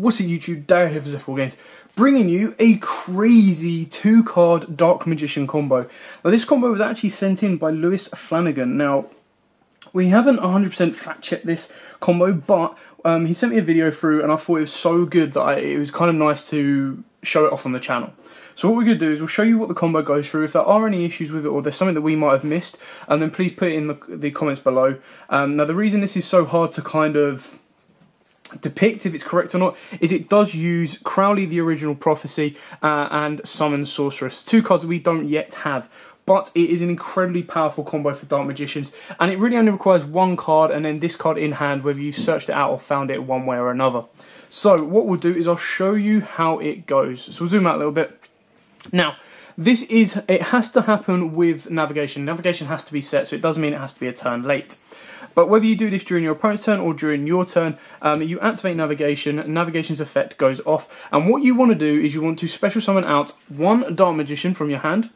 What's up YouTube, Darrow here for Zephyr Games, bringing you a crazy 2-card Dark Magician combo. Now this combo was actually sent in by Lewis Flanagan. Now, we haven't 100% fact checked this combo, but he sent me a video through and I thought it was so good that it was kind of nice to show it off on the channel. So what we're going to do is we'll show you what the combo goes through. If there are any issues with it or there's something that we might have missed, then please put it in the comments below. Now the reason this is so hard to kind of depict if it's correct or not is it does use Crowley the Original Prophecy and Summon Sorceress, 2 cards that we don't yet have, but it is an incredibly powerful combo for Dark Magicians, and it really only requires 1 card and then this card in hand, whether you searched it out or found it one way or another. So what we'll do is I'll show you how it goes. So we'll zoom out a little bit. Now it has to happen with navigation. Navigation has to be set, so it does mean it has to be a turn late. But whether you do this during your opponent's turn or during your turn, you activate navigation, navigation's effect goes off, and what you want to do is you want to special summon out 1 Dark Magician from your hand,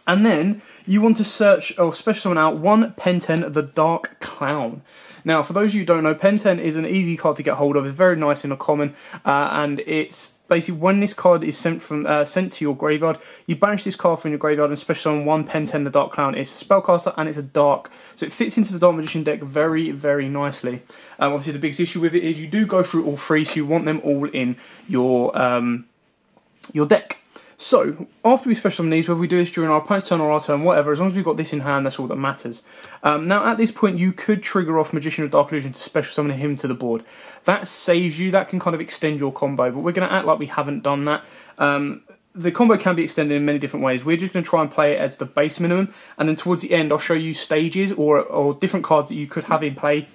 and then you want to search or special summon out 1 Pen-10 the Dark Clown. Now, for those of you who don't know, Pen-10 is an easy card to get hold of. It's very nice in a common, and it's basically when this card is sent to your graveyard, you banish this card from your graveyard and special summon 1 Pen-10 the Dark Clown. It's a spellcaster and it's a dark, so it fits into the Dark Magician deck very, very nicely. Obviously, the biggest issue with it is you do go through all 3, so you want them all in your deck. So, after we special summon these, whether we do this during our opponent's turn or our turn, whatever, as long as we've got this in hand, that's all that matters. Now, at this point, you could trigger off Magician of Dark Illusion to special summon him to the board. That saves you, that can kind of extend your combo, but we're going to act like we haven't done that. The combo can be extended in many different ways. We're just going to try and play it as the base minimum, and then towards the end, I'll show you stages or different cards that you could have in play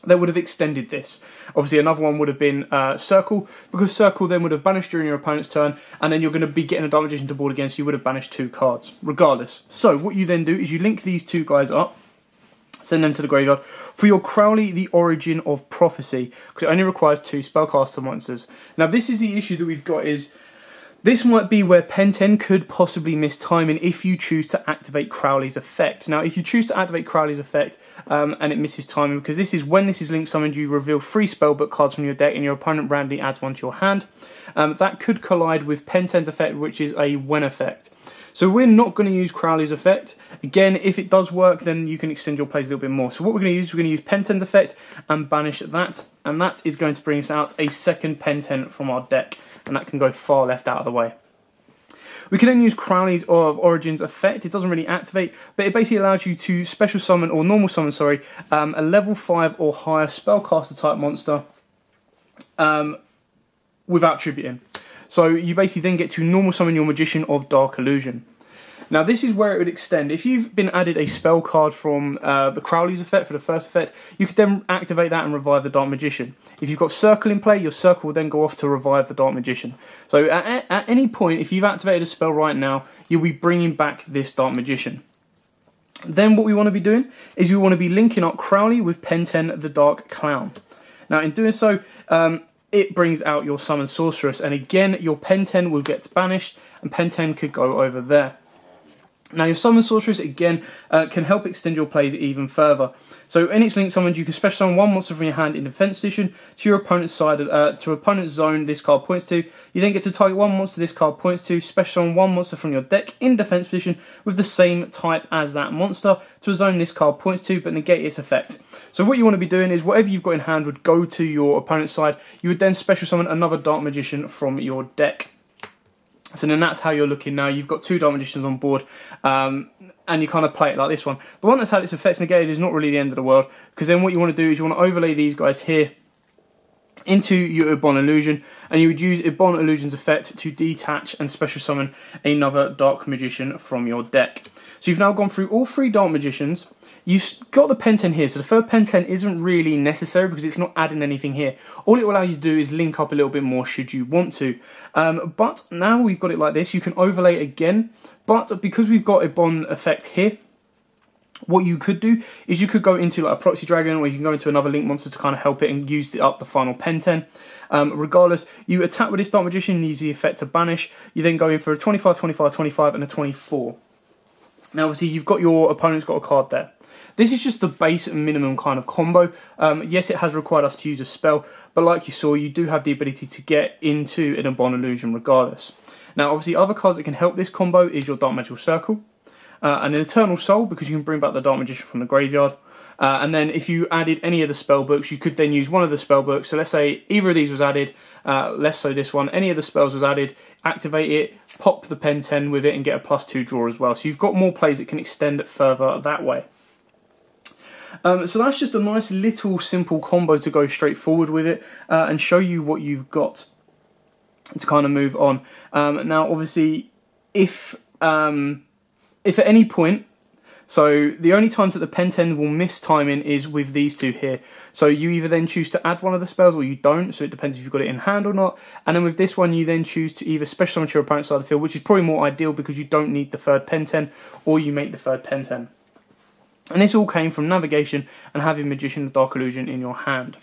that would have extended this. Obviously, another one would have been Circle, because Circle then would have banished during your opponent's turn, and then you're going to be getting a Dark Magician to board again, so you would have banished 2 cards, regardless. So, what you then do is you link these 2 guys up, send them to the graveyard, for your Crowley the Origin of Prophecy, because it only requires 2 spellcaster monsters. Now, this is the issue that we've got is, this might be where Pen-10 could possibly miss timing if you choose to activate Crowley's effect. Now, if you choose to activate Crowley's effect and it misses timing, because this is when this is link summoned, you reveal 3 spellbook cards from your deck and your opponent randomly adds 1 to your hand. That could collide with Pen-10's effect, which is a when effect. So we're not going to use Crowley's effect. Again, if it does work, then you can extend your plays a little bit more. So what we're going to use, Pen-10's effect and banish that, and that is going to bring us out a 2nd Pen-10 from our deck, and that can go far left out of the way. We can then use Crowley's Origin's effect. It doesn't really activate, but it basically allows you to special summon, or normal summon, sorry, a level 5 or higher spellcaster type monster without tributing. So you basically then get to normal summon your Magician of Dark Illusion. Now this is where it would extend. If you've been added a spell card from the Crowley's effect for the first effect, you could then activate that and revive the Dark Magician. If you've got Circle in play, your Circle will then go off to revive the Dark Magician. So at any point, if you've activated a spell right now, you'll be bringing back this Dark Magician. Then what we want to be doing is we want to be linking up Crowley with Pen-10 the Dark Clown. Now in doing so, it brings out your Summon Sorceress, and again your Pen-10 will get banished and Pen-10 could go over there. Now your Summon Sorceress again can help extend your plays even further. So in its link summoned, you can special summon 1 monster from your hand in defense position to your opponent's side, to opponent's zone this card points to. You then get to target 1 monster this card points to, special summon 1 monster from your deck in defense position with the same type as that monster to a zone this card points to, but negate its effect. So what you want to be doing is whatever you've got in hand would go to your opponent's side. You would then special summon another Dark Magician from your deck. So then that's how you're looking now. You've got 2 Dark Magicians on board, and you kind of play it like this one. The one that's had its effects negated is not really the end of the world, because then what you want to do is you want to overlay these guys here into your Ibon Illusion, and you would use Ibon Illusion's effect to detach and special summon another Dark Magician from your deck. So you've now gone through all 3 Dark Magicians. You've got the Pen-10 here, so the third Pen-10 isn't really necessary because it's not adding anything here. All it will allow you to do is link up a little bit more should you want to. But now we've got it like this, you can overlay it again, but because we've got a Ibon effect here, what you could do is you could go into like a Proxy Dragon, or you can go into another Link monster to kind of help it and use up the final Pen-10. Regardless, you attack with this Dark Magician and use the effect to banish. You then go in for a 25, 25, 25 and a 24. Now obviously you've got your opponent's got a card there. This is just the base and minimum kind of combo. Yes, it has required us to use a spell, but like you saw, you do have the ability to get into an Bond illusion regardless. Now, obviously, other cards that can help this combo is your Dark Magical Circle, and an Eternal Soul, because you can bring back the Dark Magician from the graveyard. And then if you added any of the spell books, you could then use one of the spell books. So let's say either of these was added, less so this one, any of the spells was added, activate it, pop the pen 10 with it and get a +2 draw as well. So you've got more plays that can extend it further that way. So that's just a nice little simple combo to go straight forward with it and show you what you've got to kind of move on. Now obviously if at any point, so the only times that the pen 10 will miss timing is with these two here. So you either then choose to add one of the spells or you don't, so it depends if you've got it in hand or not. And then with this one you then choose to either special summon to your opponent's side of the field, which is probably more ideal because you don't need the third pen 10, or you make the third pen 10. And this all came from navigation and having Magician of Dark Illusion in your hand.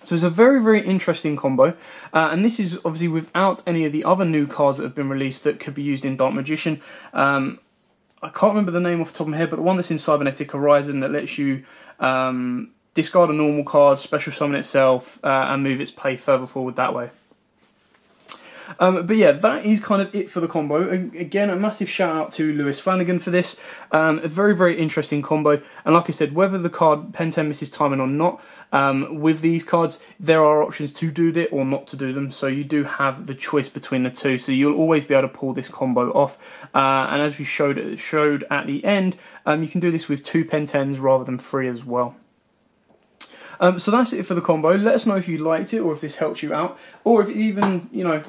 So it's a very, very interesting combo, and this is obviously without any of the other new cards that have been released that could be used in Dark Magician. I can't remember the name off the top of my head, but the one that's in Cybernetic Horizon that lets you discard a normal card, special summon itself, and move its play further forward that way. But yeah, that is kind of it for the combo. Again, a massive shout out to Lewis Flanagan for this. A very, very interesting combo. And like I said, whether the card pen 10 misses timing or not, with these cards, there are options to do it or not to do them. So you do have the choice between the two. So you'll always be able to pull this combo off. And as we showed at the end, you can do this with 2 pen 10s rather than 3 as well. So that's it for the combo. Let us know if you liked it or if this helped you out, or if it's even, you know,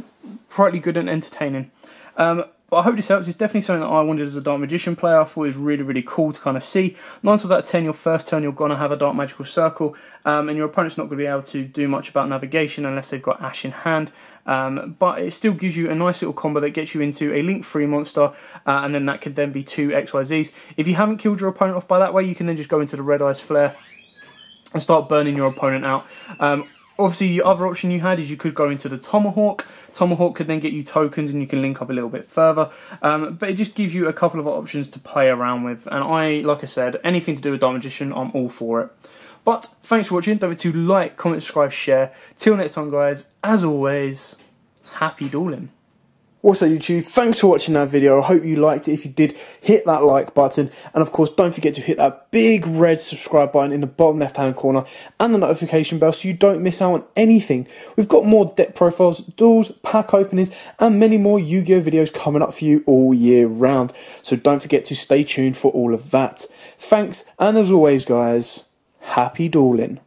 pretty good and entertaining. But I hope this helps. It's definitely something that I wanted as a Dark Magician player. I thought it was really, really cool to kind of see. 9 times out of 10, your first turn, you're going to have a Dark Magical Circle, and your opponent's not going to be able to do much about navigation unless they've got Ash in hand. But it still gives you a nice little combo that gets you into a link-free monster, and then that could then be 2 XYZs. If you haven't killed your opponent off by that way, you can then just go into the Red Eyes Flare and start burning your opponent out. Obviously, the other option you had is you could go into the Tomahawk. Tomahawk could then get you tokens and you can link up a little bit further. But it just gives you a couple of options to play around with. And like I said, anything to do with Dark Magician, I'm all for it. But thanks for watching. Don't forget to like, comment, subscribe, share. Till next time, guys, as always, happy dueling. Also, YouTube, thanks for watching that video. I hope you liked it. If you did, hit that like button. And of course, don't forget to hit that big red subscribe button in the bottom left-hand corner and the notification bell so you don't miss out on anything. We've got more deck profiles, duels, pack openings, and many more Yu-Gi-Oh videos coming up for you all year round. So don't forget to stay tuned for all of that. Thanks, and as always, guys, happy dueling.